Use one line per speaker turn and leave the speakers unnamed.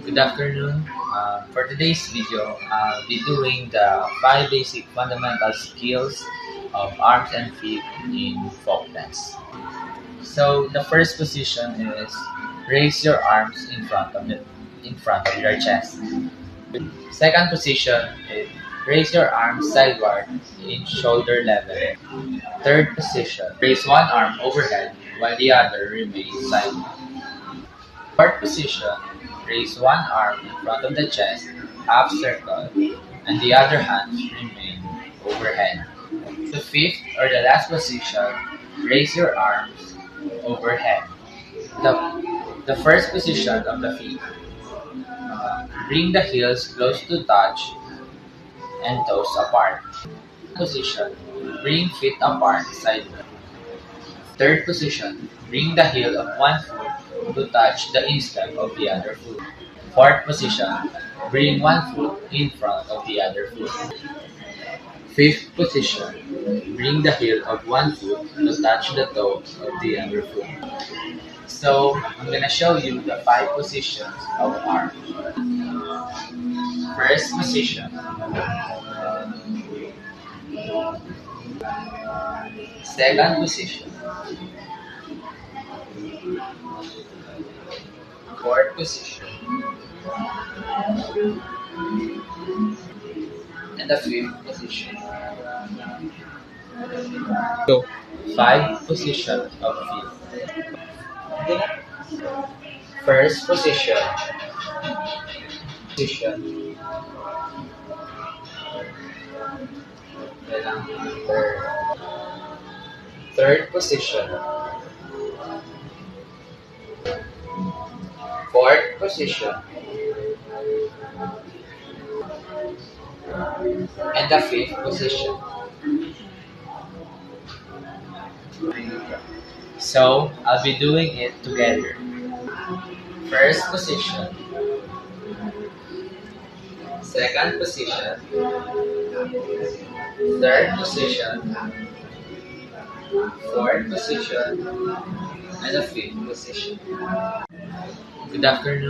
Good afternoon. For today's video, I'll be doing the 5 basic fundamental skills of arms and feet in folk dance. So the first position is raise your arms in front of your chest. Second position is raise your arms sideward in shoulder level. Third position, raise one arm overhead while the other remains sideward. Fourth position, raise one arm in front of the chest, half circle, and the other hand remain overhead. The fifth or the last position, raise your arms overhead. The first position of the feet, bring the heels close to touch and toes apart. Position, bring feet apart sideways. Third position, bring the heel of one foot to touch the instep of the other foot. Fourth position, bring one foot in front of the other foot. Fifth position, bring the heel of one foot to touch the toes of the other foot. So, I'm gonna show you the 5 positions of arm. First position, second position, fourth position, and the fifth position. So, 5 positions of feet. First position, position, third position, fourth position, and the fifth position. So, I'll be doing it together. First position, second position, third position, fourth position, and the fifth position. Good afternoon.